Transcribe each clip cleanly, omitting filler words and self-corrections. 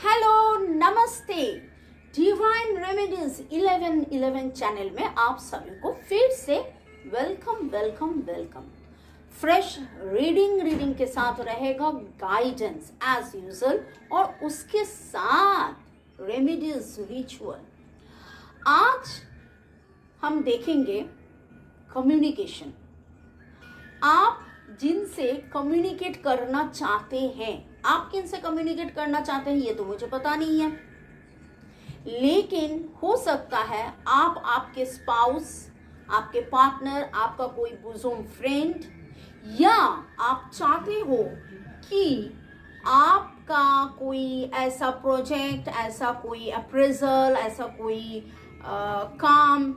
Hello नमस्ते। Divine remedies 1111 channel में आप सभी को फिर से welcome welcome welcome. Fresh reading के साथ रहेगा गाइडेंस एज यूजुअल और उसके साथ रेमेडीज रिचुअल। आज हम देखेंगे कम्युनिकेशन। आप जिनसे कम्युनिकेट करना चाहते हैं, आप किन से कम्युनिकेट करना चाहते हैं ये तो मुझे पता नहीं है, लेकिन हो सकता है आप आपके स्पाउस, आपके पार्टनर, आपका कोई बुजुर्ग फ्रेंड, या आप चाहते हो कि आपका कोई ऐसा प्रोजेक्ट, ऐसा कोई अप्रेजल, ऐसा कोई काम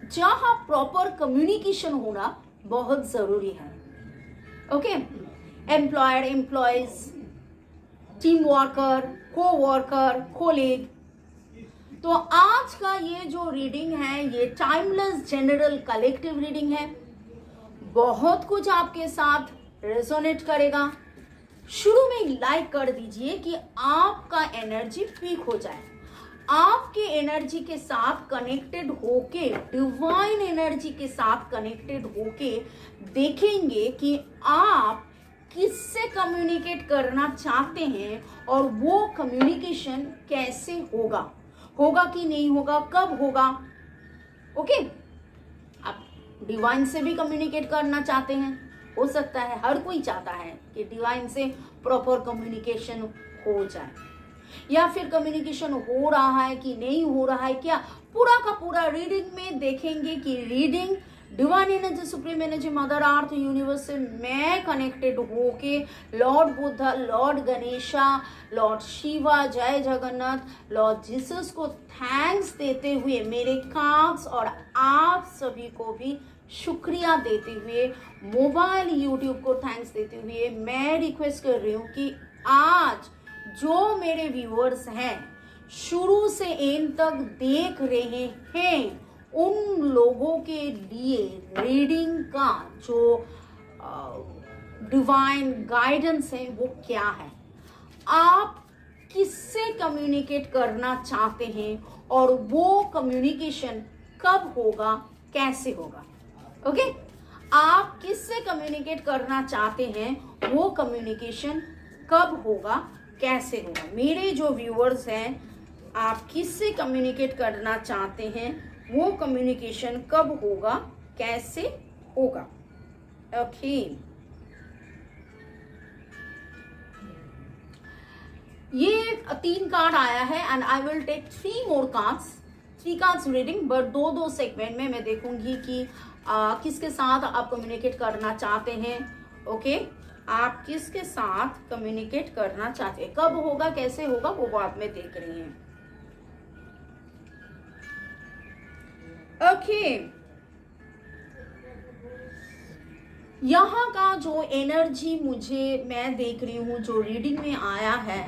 जहां प्रॉपर कम्युनिकेशन होना बहुत जरूरी है। Okay, employer, employees, team worker, को वर्कर, कोलीग। तो आज का ये जो रीडिंग है ये टाइमलेस जनरल कलेक्टिव रीडिंग है। बहुत कुछ आपके साथ रेजोनेट करेगा। शुरू में लाइक कर दीजिए कि आपका एनर्जी पीक हो जाए। आपके एनर्जी के साथ कनेक्टेड होके, डिवाइन एनर्जी के साथ कनेक्टेड होके देखेंगे कि आप किससे कम्युनिकेट करना चाहते हैं और वो कम्युनिकेशन कैसे होगा, होगा कि नहीं होगा, कब होगा। ओके, आप डिवाइन से भी कम्युनिकेट करना चाहते हैं, हो सकता है हर कोई चाहता है कि डिवाइन से प्रॉपर कम्युनिकेशन हो जाए, या फिर कम्युनिकेशन हो रहा है कि नहीं हो रहा है, क्या पूरा का पूरा रीडिंग में देखेंगे कि reading divine energy, supreme energy, mother earth, universe से मैं कनेक्टेड होके Lord Buddha, Lord Ganesha, Lord Shiva, जय जगन्नाथ, लॉर्ड जीसस को थैंक्स देते हुए, मेरे कार्ड्स और आप सभी को भी शुक्रिया देते हुए, मोबाइल यूट्यूब को थैंक्स देते हुए मैं रिक्वेस्ट कर रही हूँ कि आज जो मेरे व्यूअर्स हैं, शुरू से एंड तक देख रहे हैं, उन लोगों के लिए रीडिंग का जो डिवाइन गाइडेंस है वो क्या है, आप किससे कम्युनिकेट करना चाहते हैं और वो कम्युनिकेशन कब होगा, कैसे होगा। ओके, आप किससे कम्युनिकेट करना चाहते हैं, वो कम्युनिकेशन कब होगा, कैसे होगा। मेरे जो व्यूअर्स हैं, आप किससे कम्युनिकेट करना चाहते हैं, वो कम्युनिकेशन कब होगा, कैसे होगा। ओके, ये 3 कार्ड आया है and I will take 3 more cards, 3 cards reading, but दो सेगमेंट में मैं देखूंगी कि किसके साथ आप कम्युनिकेट करना चाहते हैं। ओके, आप किसके साथ कम्युनिकेट करना चाहते हैं, कब होगा, कैसे होगा, वो बाद में देख रही हैं। ओके, यहाँ का जो एनर्जी मैं देख रही हूँ, जो रीडिंग में आया है,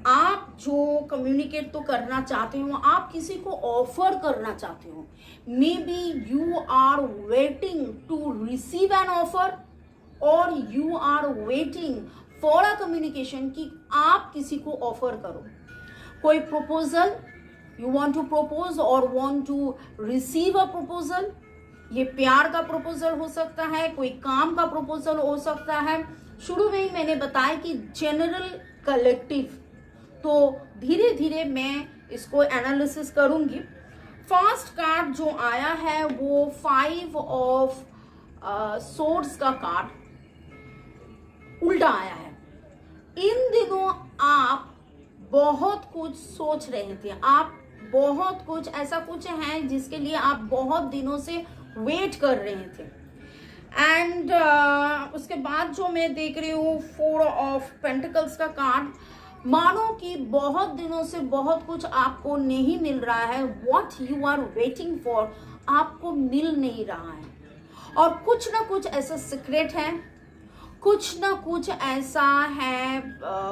आप जो कम्युनिकेट तो करना चाहते हो, आप किसी को ऑफर करना चाहते हो। Maybe you are waiting to receive an offer और you are waiting for a communication कि आप किसी को ऑफर करो। कोई proposal, you want to propose और want to receive a proposal. ये प्यार का प्रपोजल हो सकता है, कोई काम का प्रपोजल हो सकता है। शुरू में ही मैंने बताया कि जनरल कलेक्टिव, तो धीरे धीरे मैं इसको एनालिसिस करूंगी। फर्स्ट कार्ड जो आया है वो 5 ऑफ सोर्ड्स का कार्ड उल्टा आया है। इन दिनों आप बहुत कुछ सोच रहे थे, आप बहुत कुछ ऐसा कुछ है जिसके लिए आप बहुत दिनों से वेट कर रहे थे। एंड उसके बाद जो मैं देख रही हूँ 4 ऑफ पेंटिकल्स का कार्ड, मानो कि बहुत दिनों से बहुत कुछ आपको नहीं मिल रहा है, what you are waiting for आपको मिल नहीं रहा है, और कुछ ना कुछ ऐसा सीक्रेट है, कुछ ना कुछ ऐसा है,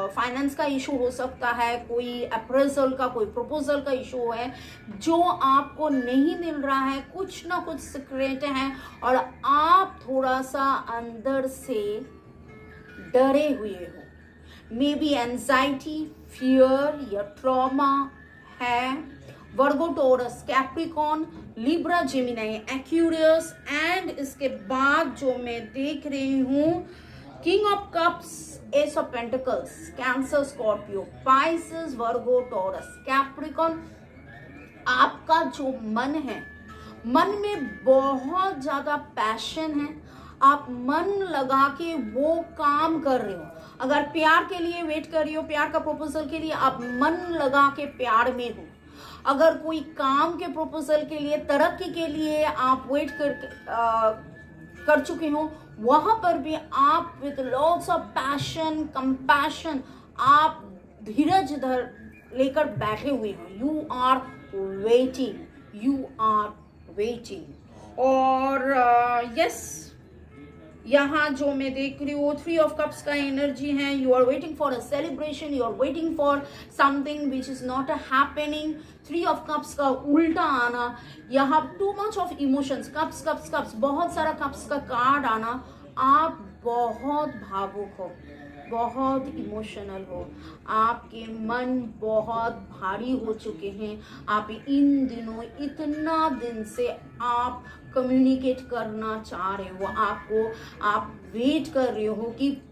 फाइनेंस का इशू हो सकता है, कोई अप्रेजल का, कोई प्रपोजल का इशू है जो आपको नहीं मिल रहा है, कुछ ना कुछ सीक्रेट है और आप थोड़ा सा अंदर से डरे हुए हो। मे बी एंजाइटी, फियर या ट्रॉमा है। Virgo, Taurus, Capricorn, Libra, Gemini, Aquarius and इसके बाद जो मैं देख रही हूँ king of cups, ace of pentacles, Cancer, Scorpio, Pisces, Virgo, Taurus, Capricorn. आपका जो मन है, मन में बहुत ज्यादा पैशन है, आप मन लगा के वो काम कर रहे हो। अगर प्यार के लिए वेट कर रही हो, प्यार का प्रपोजल के लिए आप मन लगा के प्यार में हो। अगर कोई काम के प्रपोजल के लिए, तरक्की के लिए आप वेट कर चुके हो, वहां पर भी आप with lots of passion, compassion, आप धीरज धर लेकर बैठे हुए हो। You are waiting, you are waiting. और यस, यहाँ जो मैं देख रही हूँ 3 ऑफ कप्स का एनर्जी है। You are waiting for a celebration, you are waiting for something which is not happening. 3 of cups का उल्टा आना, यहाँ too much of emotions, cups cups cups, बहुत सारा कप्स का कार्ड आना। आप बहुत भावुक हो, बहुत इमोशनल हो, आपके मन बहुत भारी हो चुके हैं। आप इन दिनों, इतना दिन से आप कम्युनिकेट करना चाह रहे हो, आप वेट कर रहे हो कि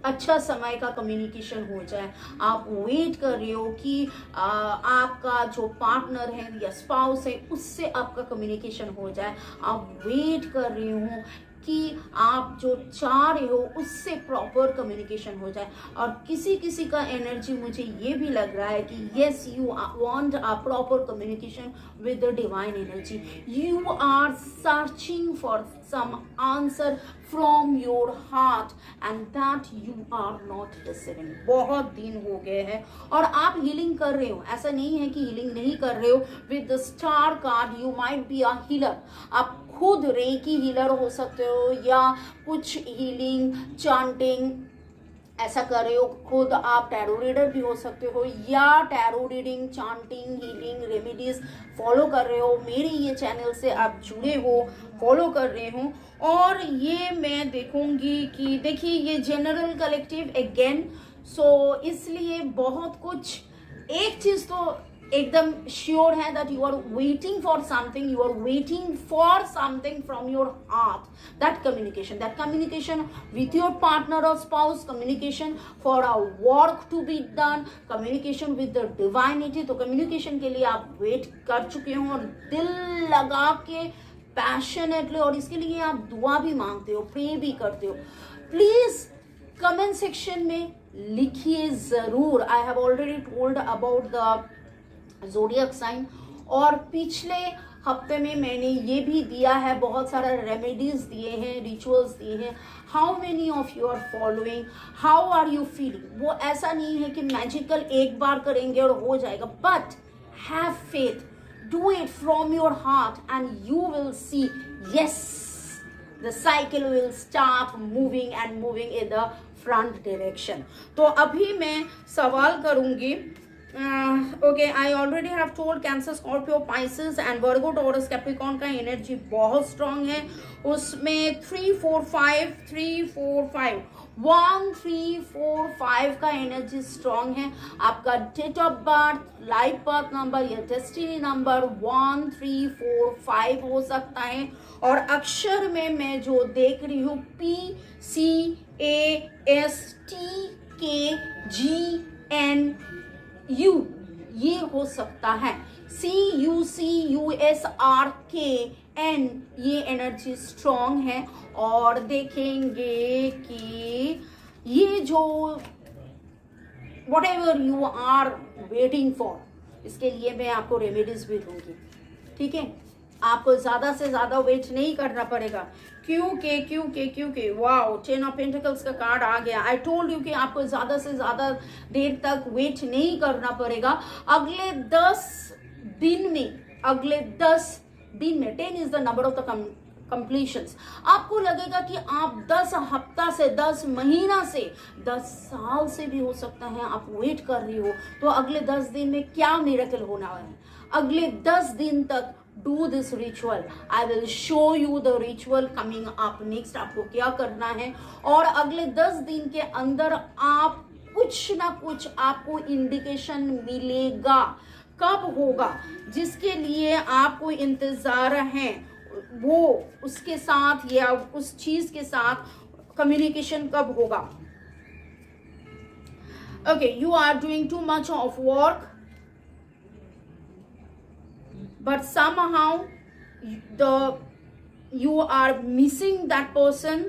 अच्छा समय का कम्युनिकेशन हो जाए। आप वेट कर रहे हो कि आपका जो पार्टनर है या स्पाउस है उससे आपका कम्युनिकेशन हो जाए। आप वेट कर रहे हो कि आप जो चाह रहे हो उससे प्रॉपर कम्युनिकेशन हो जाए। और किसी किसी का एनर्जी मुझे ये भी लग रहा है कि yes, you want a proper communication with the divine energy. You are searching for some answer from your heart and that you are not receiving. बहुत दिन हो गए हैं और आप हीलिंग कर रहे हो, ऐसा नहीं है कि हीलिंग नहीं कर रहे हो। With the star card you might be a healer. आप खुद रेकी हीलर हो सकते हो या कुछ हीलिंग, चांटिंग ऐसा कर रहे हो। खुद आप टैरो रीडर भी हो सकते हो या tarot reading, chanting, healing remedies follow कर रहे हो। मेरे ये चैनल से आप जुड़े हो, फॉलो कर रहे हो। और ये मैं देखूंगी कि देखिए ये जनरल कलेक्टिव अगेन, सो इसलिए बहुत कुछ, एक चीज तो एकदम श्योर है that you are waiting for something, you are waiting for something from your heart. That communication with your partner or spouse, communication for a work to be done, communication with the divinity। तो communication के लिए आप wait कर चुके हो और दिल लगा के पैशनेटली, और इसके लिए आप दुआ भी मांगते हो, प्रे भी करते हो। प्लीज कमेंट सेक्शन में लिखिए जरूर। I have already told about the zodiac sign, और पिछले हफ्ते में मैंने ये भी दिया है, बहुत सारा रेमेडीज दिए हैं, रिचुअल्स दिए हैं। How many of you are following, how are you feeling. वो ऐसा नहीं है कि मैजिकल एक बार करेंगे और हो जाएगा, but have faith, do it from your heart and you will see, yes, the cycle will start moving and moving in the front direction। तो अभी मैं सवाल करूंगी। Okay, I already have told cancer, Scorpio, Pisces and Virgo, taurus, Capricorn का energy बहुत strong है। उसमें 3 4 5 3 4 5 1 3 4 5 का एनर्जी स्ट्रांग है। आपका date of birth, life path number या डेस्टिनी नंबर 1 3 4 5 हो सकता है। और अक्षर में मैं जो देख रही हूँ PCASTKGNU, ये हो सकता है। CUCUSRKN, ये एनर्जी स्ट्रॉन्ग है। और देखेंगे कि ये जो whatever you are waiting for, इसके लिए मैं आपको रेमेडीज भी दूंगी, ठीक है। आपको ज्यादा से ज्यादा वेट नहीं करना पड़ेगा, क्योंकि वाओ, 10 ऑफ पेंटिकल्स का कार्ड आ गया। आई टोल्ड यू कि आपको ज्यादा से ज्यादा देर तक वेट नहीं करना पड़ेगा। अगले 10 दिन में 10 is the number of the completions. आपको लगेगा कि आप 10 हफ्ता से, 10 महीना से, 10 साल से भी हो सकता है आप वेट कर रही हो। तो अगले 10 दिन में क्या मिरेकल होना है? अगले 10 दिन तक do this ritual. I will show you the ritual coming up next. आपको क्या करना है, और अगले 10 दिन के अंदर आप कुछ ना कुछ आपको इंडिकेशन मिलेगा कब होगा, जिसके लिए आपको इंतजार है, वो उसके साथ या उस चीज के साथ कम्युनिकेशन कब होगा. Okay, you are doing too much of work, but somehow you are missing that person.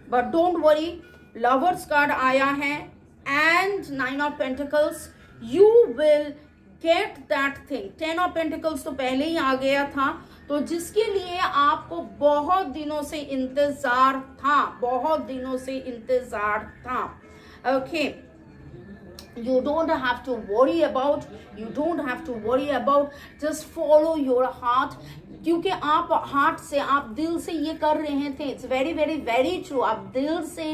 But don't worry, Lovers card आया है and 9 of Pentacles. You will get that thing. 10 of Pentacles तो पहले ही आ गया था, तो जिसके लिए आपको बहुत दिनों से इंतजार था. Okay, you don't have to worry about, just follow your heart, क्योंकि आप हार्ट से, आप दिल से ये कर रहे थे. It's very very very true. आप दिल से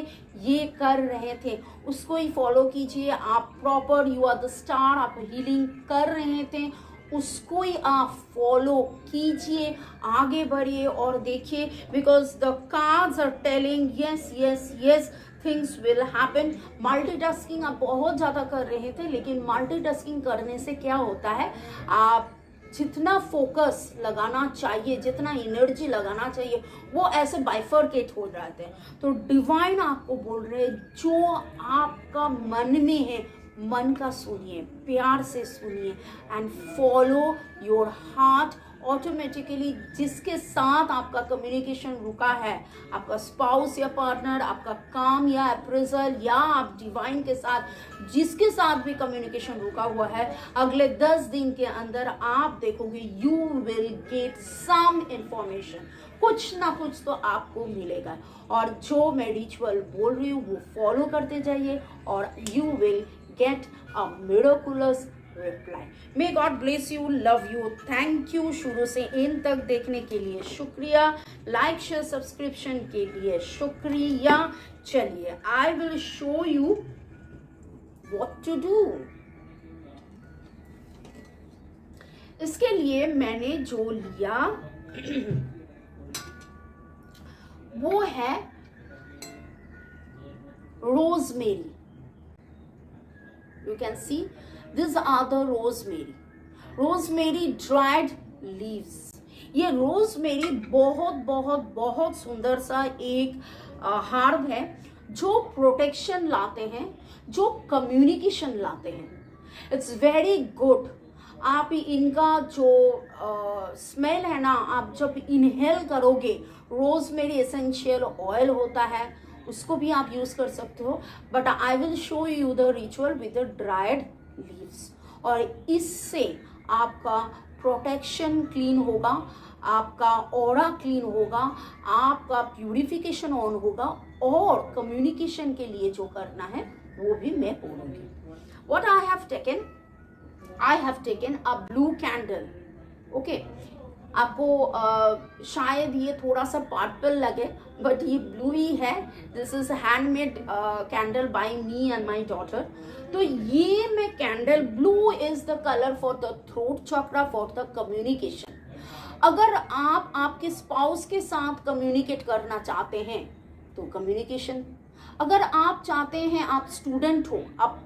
ये कर रहे थे, उसको ही फॉलो कीजिए. आप proper, you are the star, आप हीलिंग कर रहे थे, उसको ही आप फॉलो कीजिए, आगे बढ़िए और देखिए. Because the cards are telling yes yes yes, things will happen. Multitasking आप बहुत ज़्यादा कर रहे थे, लेकिन मल्टीटास्किंग करने से क्या होता है, आप जितना फोकस लगाना चाहिए, जितना एनर्जी लगाना चाहिए, वो ऐसे बाइफरकेट हो जाते हैं. तो डिवाइन आपको बोल रहे हैं, जो आपका मन में है, मन का सुनिए, प्यार से सुनिए, and follow your heart. Automatically जिसके साथ आपका कम्युनिकेशन रुका है, आपका स्पाउस या पार्टनर, आपका काम या अप्रेजल, या आप डिवाइन के साथ जिसके साथ भी कम्युनिकेशन रुका हुआ है, अगले 10 दिन के अंदर आप देखोगे you will get some information. कुछ ना कुछ तो आपको मिलेगा. और जो मैं रिचुअल बोल रही हूँ वो फॉलो करते जाइए और you will get a miraculous reply. May God bless you, love you, thank you. शुरू से एंड तक देखने के लिए शुक्रिया. लाइक शेयर सब्सक्रिप्शन के लिए शुक्रिया. चलिए, I will show you what to do. इसके लिए मैंने जो लिया वो है rosemary. You can see these are the rosemary dried leaves. ये रोजमेरी बहुत बहुत बहुत सुंदर सा एक हर्ब है, जो प्रोटेक्शन लाते हैं, जो कम्युनिकेशन लाते हैं. It's very good. आप इनका जो स्मेल है ना, आप जब इनहेल करोगे, रोजमेरी एसेंशियल ऑयल होता है, उसको भी आप यूज कर सकते हो. But I will show you the ritual with the dried leaves. और इससे आपका प्रोटेक्शन क्लीन होगा, आपका ऑरा क्लीन होगा, आपका प्यूरिफिकेशन ऑन होगा, और कम्युनिकेशन के लिए जो करना है वो भी मैं बोलूँगी. What I have taken a blue candle. Okay, आपको शायद ये थोड़ा सा पर्पल लगे, बट ये ब्लू ही है. This is handmade candle by me and my daughter. तो ये मैं candle, blue is the colour for the throat chakra, for the communication. अगर आप आपके स्पाउस के साथ कम्युनिकेट करना चाहते हैं तो कम्युनिकेशन. अगर आप चाहते हैं, आप स्टूडेंट हो, आप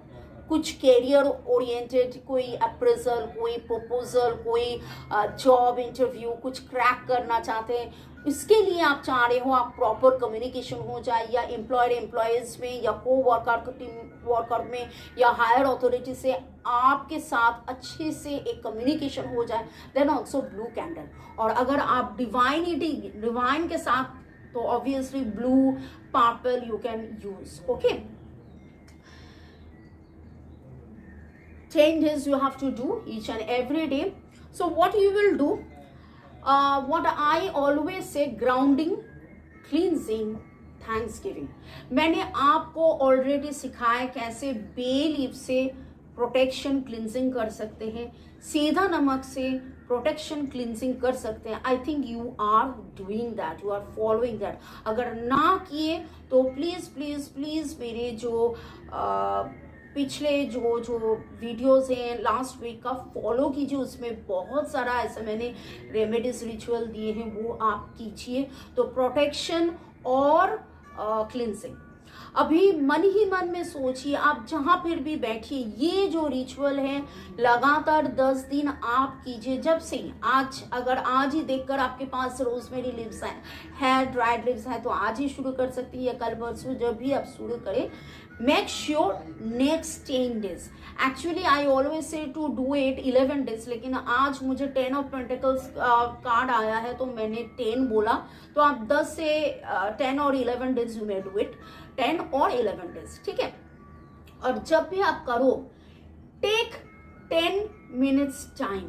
कुछ कैरियर ओरिएंटेड, कोई अप्रेजल, कोई प्रपोजल, कोई जॉब इंटरव्यू, कुछ क्रैक करना चाहते हैं, इसके लिए आप चाह रहे हो आप प्रॉपर कम्युनिकेशन हो जाए, या एम्प्लॉयर एम्प्लॉयज में, या को वर्कर टीम वर्कर में, या हायर अथॉरिटी से आपके साथ अच्छे से एक कम्युनिकेशन हो जाए, देन ऑल्सो ब्लू कैंडल. और अगर आप डिवाइन के साथ, तो obviously blue, purple you can use. Okay, 10 days you have to do each and every day. So what you will do, what I always say, grounding, cleansing, thanksgiving. मैंने आपको already सिखाया कैसे बे लीफ से protection cleansing कर सकते हैं, सीधा नमक से प्रोटेक्शन क्लिनजिंग कर सकते हैं. I think you are doing that, you are following that. अगर ना किए तो प्लीज प्लीज प्लीज मेरे जो पिछले जो जो वीडियोस हैं लास्ट वीक का फॉलो कीजिए, उसमें बहुत सारा ऐसा मैंने रेमेडीज रिचुअल दिए हैं, वो आप कीजिए। तो प्रोटेक्शन और क्लिनसिंग। अभी मन ही मन में सोचिए, आप जहां फिर भी बैठिए, ये जो रिचुअल है लगातार 10 दिन आप कीजिए। जब से आज, अगर आज ही देखकर आपके पास रोजमेरी लिव्स है, ड्राइड लिव्स है, तो आज ही शुरू कर सकती है, या कल परसों जब भी आप शुरू करें। Make sure next 10 days. Actually I always say to do it 11 days, लेकिन आज मुझे 10 ऑफ पेंटिकल्स कार्ड आया है तो मैंने 10 बोला। तो आप 10 से 10 और 11 days you may do it, 10 और 11 डेज, ठीक है। और जब भी आप करो, टेक 10 मिनट्स टाइम,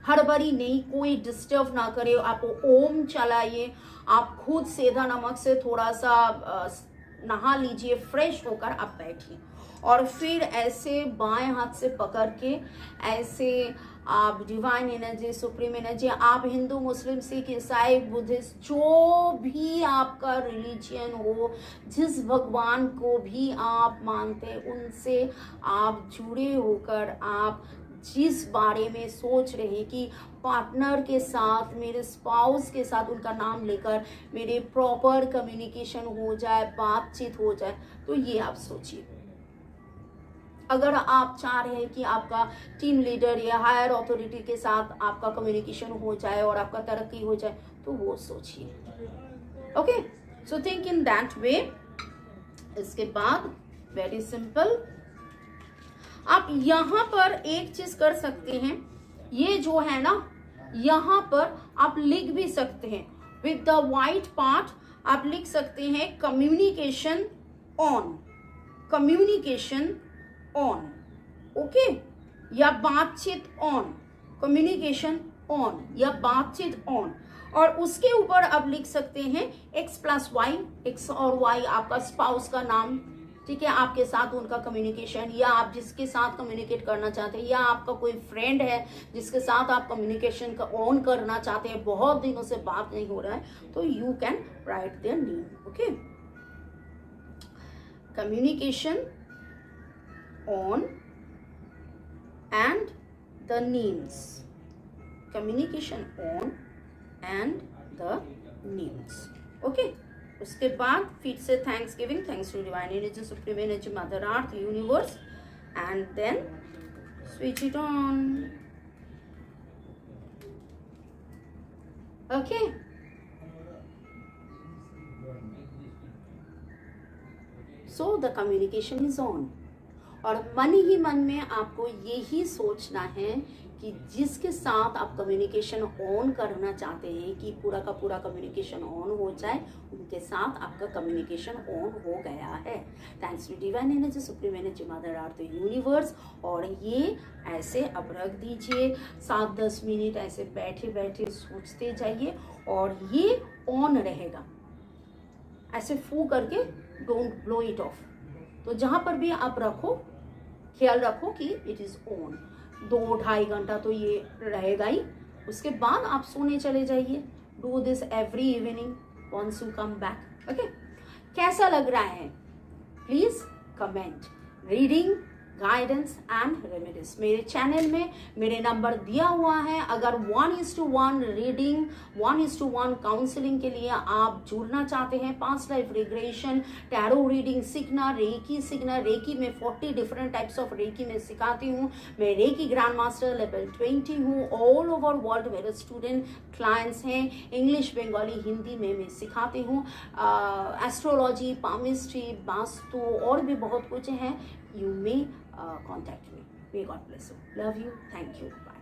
हड़बड़ी नहीं, कोई डिस्टर्ब ना करे। आप ओम चलाइए, आप खुद सेंधा नमक से थोड़ा सा नहा लीजिए, फ्रेश होकर आप बैठिए, और फिर ऐसे बाएं हाथ से पकड़ के ऐसे आप डिवाइन एनर्जी, सुप्रीम एनर्जी, आप हिंदू, मुस्लिम, सिख, ईसाई, बुद्धिस्ट, जो भी आपका रिलीजियन हो, जिस भगवान को भी आप मानते हैं, उनसे आप जुड़े होकर आप जिस बारे में सोच रहे कि पार्टनर के साथ, मेरे स्पाउस के साथ, उनका नाम लेकर मेरे प्रॉपर कम्युनिकेशन हो जाए, बातचीत हो जाए, तो ये आप सोचिए। अगर आप चाह रहे हैं कि आपका टीम लीडर या हायर अथॉरिटी के साथ आपका कम्युनिकेशन हो जाए और आपका तरक्की हो जाए, तो वो सोचिए। Okay, so think in that way. इसके बाद वेरी सिंपल, आप यहां पर एक चीज कर सकते हैं, ये जो है ना, यहां पर आप लिख भी सकते हैं विद द वाइट पार्ट, आप लिख सकते हैं communication on, communication on, okay, या बातचीत ऑन, कम्युनिकेशन ऑन या बातचीत ऑन। और उसके ऊपर आप लिख सकते हैं x+y, x और y आपका स्पाउस का नाम, ठीक है, आपके साथ उनका कम्युनिकेशन, या आप जिसके साथ कम्युनिकेट करना चाहते हैं, या आपका कोई फ्रेंड है जिसके साथ आप कम्युनिकेशन का ऑन करना चाहते हैं, बहुत दिनों से बात नहीं हो रहा है, तो you can write their name, okay. Communication on and the names, communication on and the names, okay. उसके बाद फिर से thanks giving, thanks to divine energy, supreme energy, mother earth, universe, and then switch it on, okay. So the communication is on, और मन ही मन में आपको यही सोचना है कि जिसके साथ आप कम्युनिकेशन ऑन करना चाहते हैं कि पूरा का पूरा कम्युनिकेशन ऑन हो जाए, उनके साथ आपका कम्युनिकेशन ऑन हो गया है। Thanks to divine energy, supreme energy, mother earth, universe. और ये ऐसे अब रख दीजिए, 7-10 मिनट ऐसे बैठे बैठे सोचते जाइए, और ये ऑन रहेगा, ऐसे फू करके, डोंट ब्लो इट ऑफ। तो जहां पर भी आप रखो, ख्याल रखो कि इट इज ऑन। 2-2.5 घंटा तो ये रहेगा ही। उसके बाद आप सोने चले जाइए। Do this every evening once you come back, okay. कैसा लग रहा है please comment. Reading, guidance and remedies मेरे चैनल में मेरे नंबर दिया हुआ है। अगर 1:1 रीडिंग, 1:1 काउंसलिंग के लिए आप जुड़ना चाहते हैं, past life regression, tarot reading सीखना, रेकी सीखना, रेकी में 40 डिफरेंट टाइप्स ऑफ रेकी में सिखाती हूँ। मैं रेकी ग्रैंड मास्टर लेवल 20 हूँ। ऑल ओवर वर्ल्ड मेरे स्टूडेंट क्लाइंट्स हैं। इंग्लिश, बंगाली, हिंदी में मैं सिखाती हूँ। एस्ट्रोलॉजी, पामिस्ट्री, वास्तु और भी बहुत कुछ है। You may contact me. May God bless you. Love you. Thank you. Bye.